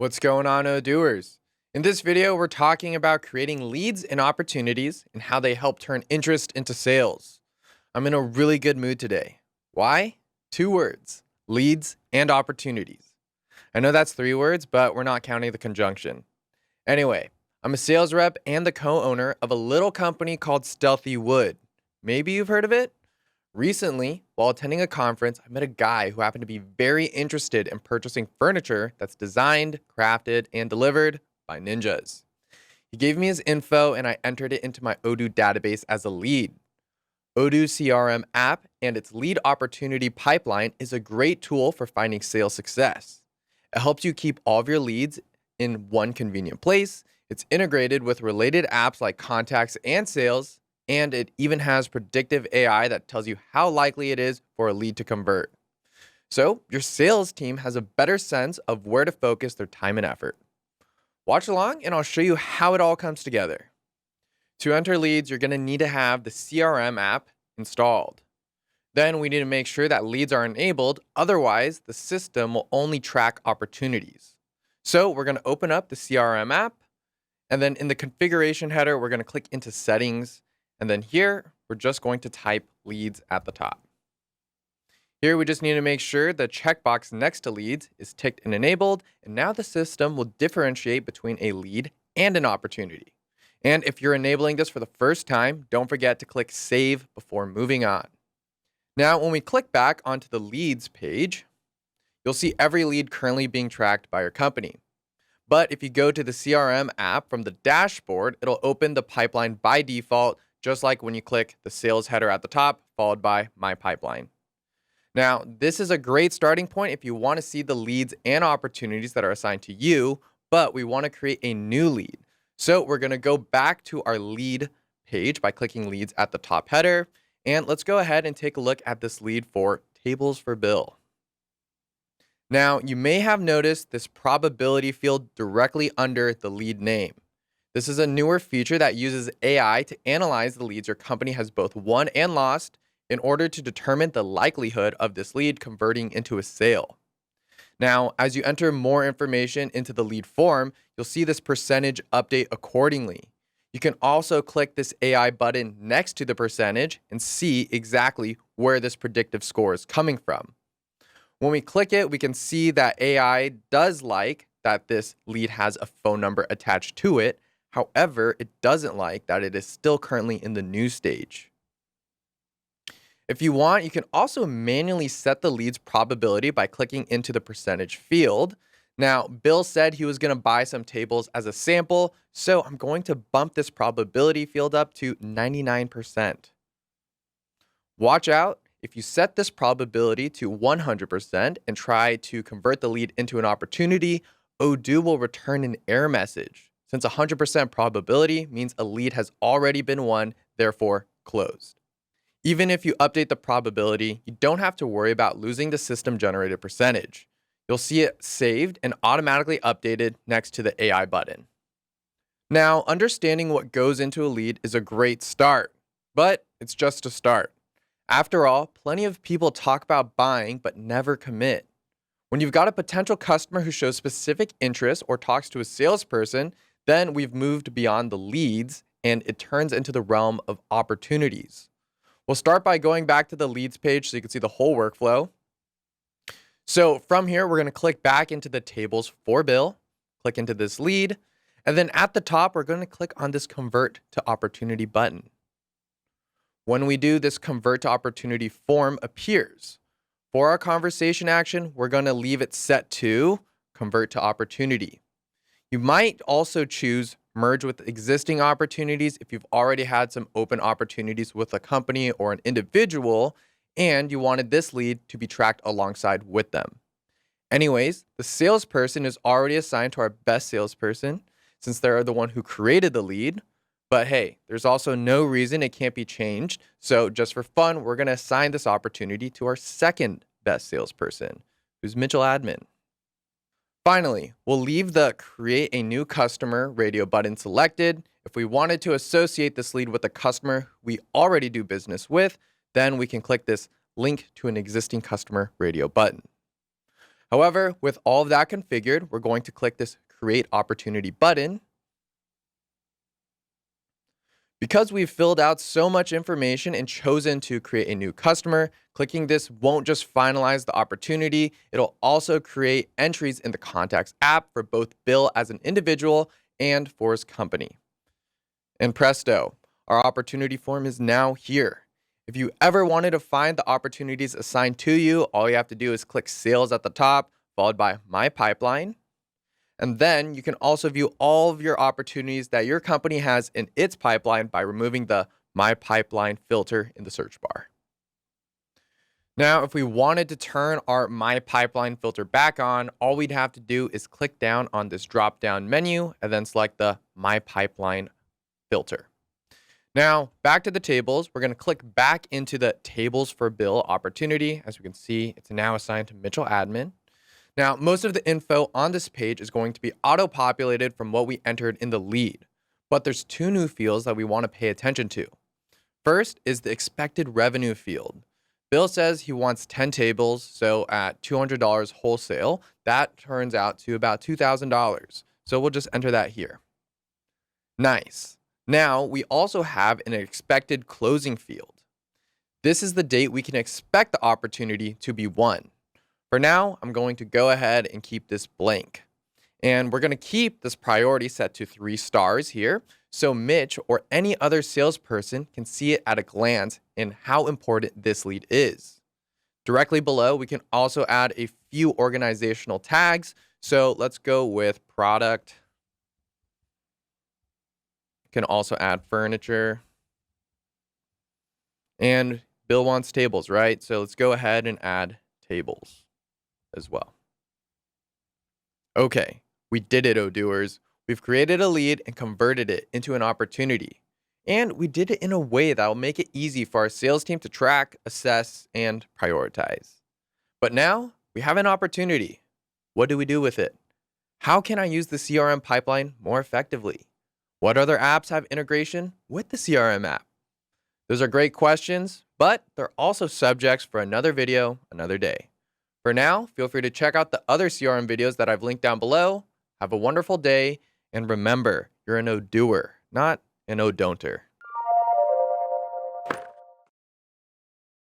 What's going on, Odooers? In this video, we're talking about creating leads and opportunities and how they help turn interest into sales. I'm in a really good mood today. Why? Two words: leads and opportunities. I know that's three words, but we're not counting the conjunction. Anyway, I'm a sales rep and the co-owner of a little company called Stealthy Wood. Maybe you've heard of it? Recently, while attending a conference, I met a guy who happened to be very interested in purchasing furniture that's designed, crafted, and delivered by ninjas. He gave me his info and I entered it into my Odoo database as a lead. Odoo CRM app and its lead opportunity pipeline is a great tool for finding sales success. It helps you keep all of your leads in one convenient place. It's integrated with related apps like contacts and sales, and it even has predictive AI that tells you how likely it is for a lead to convert. So your sales team has a better sense of where to focus their time and effort. Watch along and I'll show you how it all comes together. To enter leads, you're going to need to have the CRM app installed. Then we need to make sure that leads are enabled, otherwise the system will only track opportunities. So we're going to open up the CRM app, and then in the configuration header, we're going to click into settings. And then here, we're just going to type leads at the top. Here, we just need to make sure the checkbox next to leads is ticked and enabled. And now the system will differentiate between a lead and an opportunity. And if you're enabling this for the first time, don't forget to click save before moving on. Now, when we click back onto the leads page, you'll see every lead currently being tracked by your company. But if you go to the CRM app from the dashboard, it'll open the pipeline by default, just like when you click the sales header at the top, followed by My Pipeline. Now, this is a great starting point if you want to see the leads and opportunities that are assigned to you, but we want to create a new lead. So we're going to go back to our lead page by clicking leads at the top header. And let's go ahead and take a look at this lead for Tables for Bill. Now, you may have noticed this probability field directly under the lead name. This is a newer feature that uses AI to analyze the leads your company has both won and lost in order to determine the likelihood of this lead converting into a sale. Now, as you enter more information into the lead form, you'll see this percentage update accordingly. You can also click this AI button next to the percentage and see exactly where this predictive score is coming from. When we click it, we can see that AI does like that this lead has a phone number attached to it. However, it doesn't like that it is still currently in the new stage. If you want, you can also manually set the lead's probability by clicking into the percentage field. Now, Bill said he was going to buy some tables as a sample, so I'm going to bump this probability field up to 99%. Watch out. If you set this probability to 100% and try to convert the lead into an opportunity, Odoo will return an error message, since 100% probability means a lead has already been won, therefore closed. Even if you update the probability, you don't have to worry about losing the system-generated percentage. You'll see it saved and automatically updated next to the AI button. Now, understanding what goes into a lead is a great start, but it's just a start. After all, plenty of people talk about buying but never commit. When you've got a potential customer who shows specific interest or talks to a salesperson, then we've moved beyond the leads and it turns into the realm of opportunities. We'll start by going back to the leads page so you can see the whole workflow. So from here, we're going to click back into the tables for Bill, click into this lead, and then at the top, we're going to click on this convert to opportunity button. When we do, this convert to opportunity form appears. For our conversation action, we're going to leave it set to convert to opportunity. You might also choose merge with existing opportunities if you've already had some open opportunities with a company or an individual and you wanted this lead to be tracked alongside with them. Anyways, the salesperson is already assigned to our best salesperson since they're the one who created the lead. But hey, there's also no reason it can't be changed. So just for fun, we're going to assign this opportunity to our second best salesperson, who's Mitchell Admin. Finally, we'll leave the Create a New Customer radio button selected. If we wanted to associate this lead with a customer we already do business with, then we can click this Link to an Existing Customer radio button. However, with all of that configured, we're going to click this Create Opportunity button. Because we've filled out so much information and chosen to create a new customer, clicking this won't just finalize the opportunity, it'll also create entries in the Contacts app for both Bill as an individual and for his company. And presto, our opportunity form is now here. If you ever wanted to find the opportunities assigned to you, all you have to do is click Sales at the top, followed by My Pipeline. And then you can also view all of your opportunities that your company has in its pipeline by removing the My Pipeline filter in the search bar. Now, if we wanted to turn our My Pipeline filter back on, all we'd have to do is click down on this drop-down menu and then select the My Pipeline filter. Now, back to the tables, we're going to click back into the Tables for Bill opportunity. As we can see, it's now assigned to Mitchell Admin. Now, most of the info on this page is going to be auto-populated from what we entered in the lead, but there's two new fields that we want to pay attention to. First is the expected revenue field. Bill says he wants 10 tables, so at $200 wholesale, that turns out to about $2,000. So we'll just enter that here. Nice. Now, we also have an expected closing field. This is the date we can expect the opportunity to be won. For now, I'm going to go ahead and keep this blank. And we're going to keep this priority set to 3 stars here, so Mitch or any other salesperson can see it at a glance and how important this lead is. Directly below, we can also add a few organizational tags. So let's go with product. Can also add furniture. And Bill wants tables, right? So let's go ahead and add tables as well. Okay, we did it, Odooers. We've created a lead and converted it into an opportunity. And we did it in a way that will make it easy for our sales team to track, assess, and prioritize. But now we have an opportunity. What do we do with it? How can I use the CRM pipeline more effectively? What other apps have integration with the CRM app? Those are great questions, but they're also subjects for another video, another day. For now, feel free to check out the other CRM videos that I've linked down below. Have a wonderful day, and remember, you're an Odooer, not an Odon'ter.